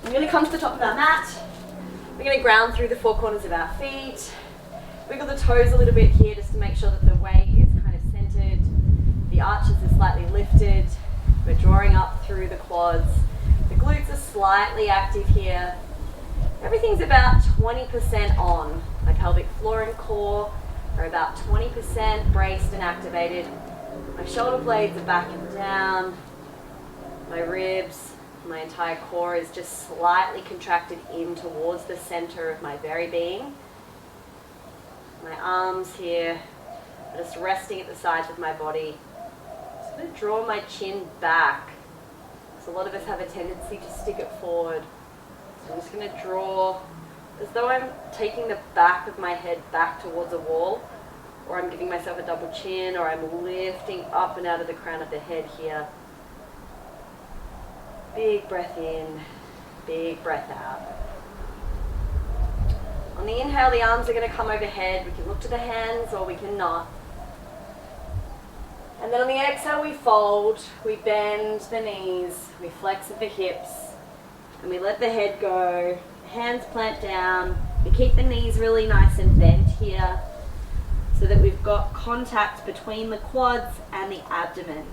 We're going to come to the top of our mat. We're going to ground through the four corners of our feet. Wiggle the toes a little bit here just to make sure that the weight is kind of centered. The arches are slightly lifted. We're drawing up through the quads. The glutes are slightly active here. Everything's about 20% on. My pelvic floor and core are about 20% braced and activated. My shoulder blades are back and down. My ribs, my entire core is just slightly contracted in towards the center of my very being. My arms here are just resting at the sides of my body. I'm going to draw my chin back. So a lot of us have a tendency to stick it forward. So I'm just going to draw as though I'm taking the back of my head back towards a wall, or I'm giving myself a double chin, or I'm lifting up and out of the crown of the head here. Big breath in, big breath out. On the inhale, the arms are going to come overhead. We can look to the hands or we can not. And then on the exhale, we fold, we bend the knees, we flex at the hips, and we let the head go. Hands plant down. We keep the knees really nice and bent here so that we've got contact between the quads and the abdomen.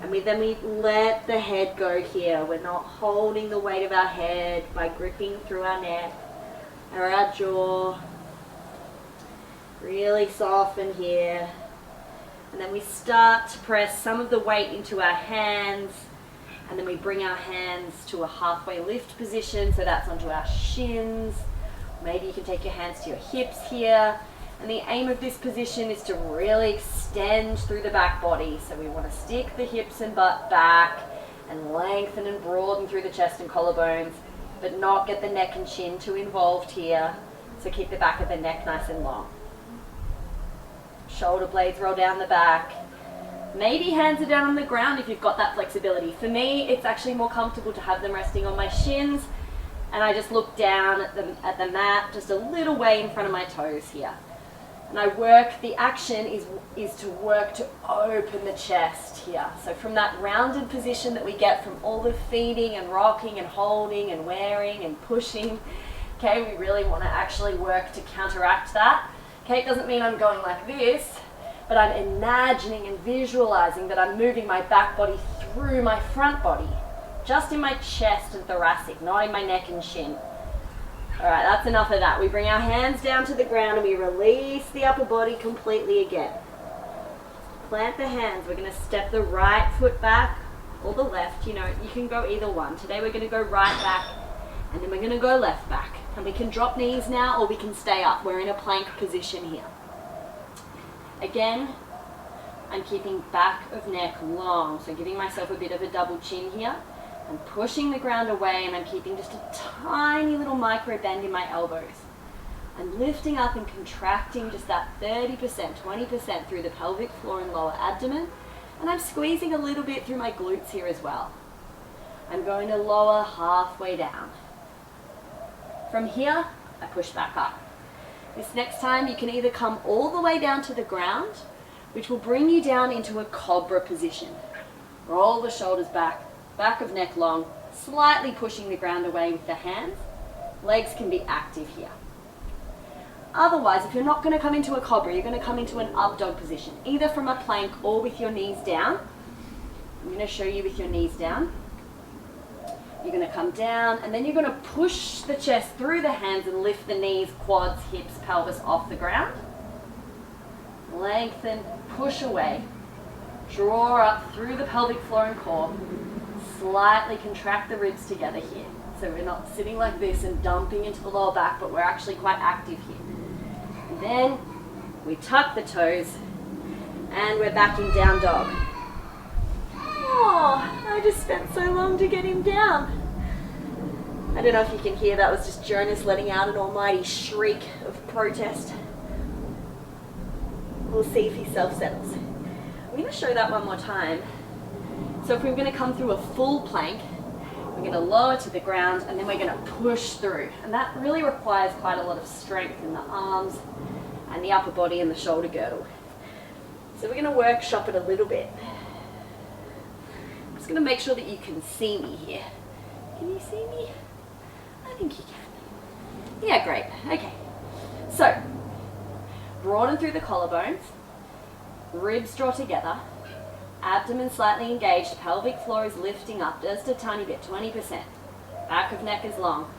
And then we let the head go here. We're not holding the weight of our head by gripping through our neck or our jaw. Really soften here. And then we start to press some of the weight into our hands, and then we bring our hands to a halfway lift position, so that's onto our shins. Maybe you can take your hands to your hips here. And the aim of this position is to really extend through the back body. So we want to stick the hips and butt back and lengthen and broaden through the chest and collarbones, but not get the neck and chin too involved here. So keep the back of the neck nice and long. Shoulder blades roll down the back. Maybe hands are down on the ground if you've got that flexibility. For me, it's actually more comfortable to have them resting on my shins, and I just look down at the mat just a little way in front of my toes here. And I work, the action is to work to open the chest here. So from that rounded position that we get from all the feeding and rocking and holding and wearing and pushing, okay, we really want to actually work to counteract that. Okay, it doesn't mean I'm going like this, but I'm imagining and visualizing that I'm moving my back body through my front body, just in my chest and thoracic, not in my neck and shin. All right, that's enough of that. We bring our hands down to the ground and we release the upper body completely again. Plant the hands. We're going to step the right foot back or the left. You know, you can go either one. Today we're going to go right back and then we're going to go left back. And we can drop knees now or we can stay up. We're in a plank position here. Again, I'm keeping back of neck long, so giving myself a bit of a double chin here. I'm pushing the ground away and I'm keeping just a tiny little micro bend in my elbows. I'm lifting up and contracting just that 30%, 20% through the pelvic floor and lower abdomen, and I'm squeezing a little bit through my glutes here as well. I'm going to lower halfway down. From here, I push back up. This next time you can either come all the way down to the ground, which will bring you down into a cobra position. Roll the shoulders back, back of neck long, slightly pushing the ground away with the hands. Legs can be active here. Otherwise, if you're not going to come into a cobra, you're going to come into an up dog position, either from a plank or with your knees down. I'm going to show you with your knees down. You're going to come down and then you're going to push the chest through the hands and lift the knees, quads, hips, pelvis off the ground. Lengthen, push away. Draw up through the pelvic floor and core. Slightly contract the ribs together here. So we're not sitting like this and dumping into the lower back, but we're actually quite active here. And then we tuck the toes and we're back in down dog. Oh, I just spent so long to get him down. I don't know if you can hear, that was just Jonas letting out an almighty shriek of protest. We'll see if he self-settles. I'm going to show that one more time. So if we're going to come through a full plank, we're going to lower to the ground and then we're going to push through. And that really requires quite a lot of strength in the arms and the upper body and the shoulder girdle. So we're going to workshop it a little bit. I'm just going to make sure that you can see me here. Can you see see me? I think you can. Yeah, great. Okay. So, broaden through the collarbones, ribs draw together, abdomen slightly engaged, pelvic floor is lifting up just a tiny bit, 20%. Back of neck is long.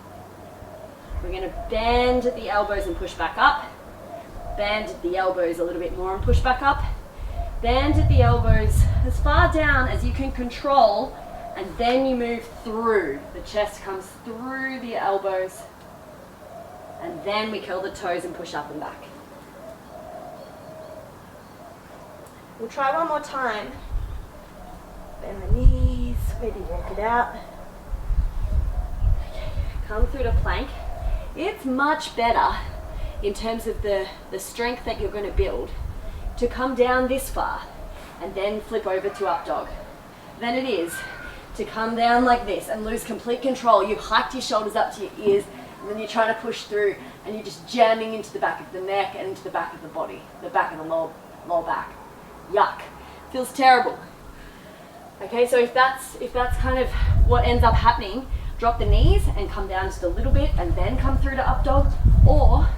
We're going to bend at the elbows and push back up. Bend at the elbows a little bit more and push back up. Bend at the elbows as far down as you can control, and then you move through. The chest comes through the elbows, and then we curl the toes and push up and back. We'll try one more time. Bend the knees, maybe walk it out. Okay. Come through to plank. It's much better in terms of the strength that you're going to build to come down this far and then flip over to up dog than it is to come down like this and lose complete control. You've hiked your shoulders up to your ears, and then you're trying to push through and you're just jamming into the back of the neck and into the back of the body, the back of the lower back. Yuck. Feels terrible. Okay, so if that's kind of what ends up happening, drop the knees and come down just a little bit and then come through to up dog, or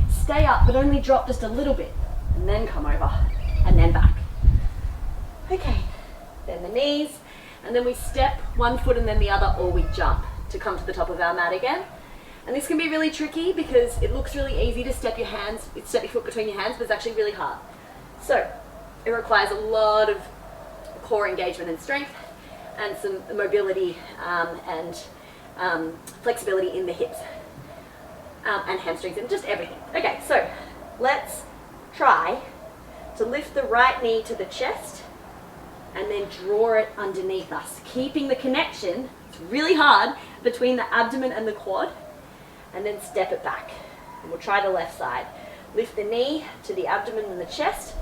stay up but only drop just a little bit and then come over and then back. Okay, bend the knees, and then we step one foot and then the other, or we jump to come to the top of our mat again. And this can be really tricky because it looks really easy to step your foot between your hands, but it's actually really hard. So it requires a lot of core engagement and strength and some mobility and flexibility in the hips and hamstrings and just everything. Okay, so let's try to lift the right knee to the chest and then draw it underneath us, keeping the connection, it's really hard, between the abdomen and the quad, and then step it back. And we'll try the left side. Lift the knee to the abdomen and the chest.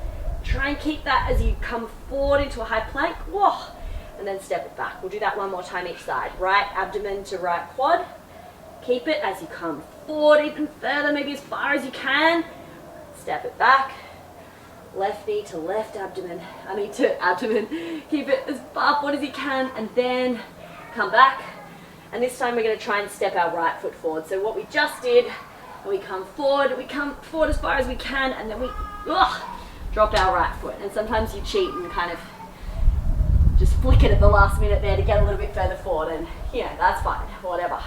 Try and keep that as you come forward into a high plank. Whoa, and then step it back. We'll do that one more time each side. Right abdomen to right quad. Keep it as you come forward even further, maybe as far as you can. Step it back. Left knee to left abdomen, to abdomen. Keep it as far forward as you can, and then come back. And this time we're going to try and step our right foot forward. So what we just did, we come forward as far as we can, and then we drop our right foot. And sometimes you cheat and kind of just flick it at the last minute there to get a little bit further forward, and that's fine, whatever.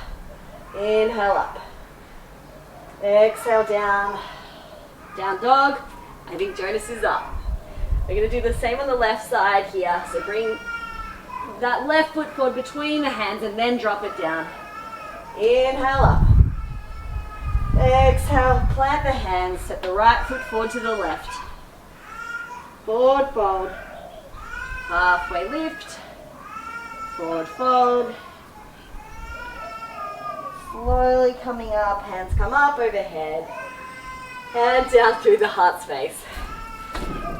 Inhale up. Exhale down. Down dog. I think Jonas is up. We're going to do the same on the left side here. So bring that left foot forward between the hands and then drop it down. Inhale up. Exhale, plant the hands, set the right foot forward to the left. Forward fold. Halfway lift. Forward fold. Slowly coming up, hands come up overhead. And down through the heart space.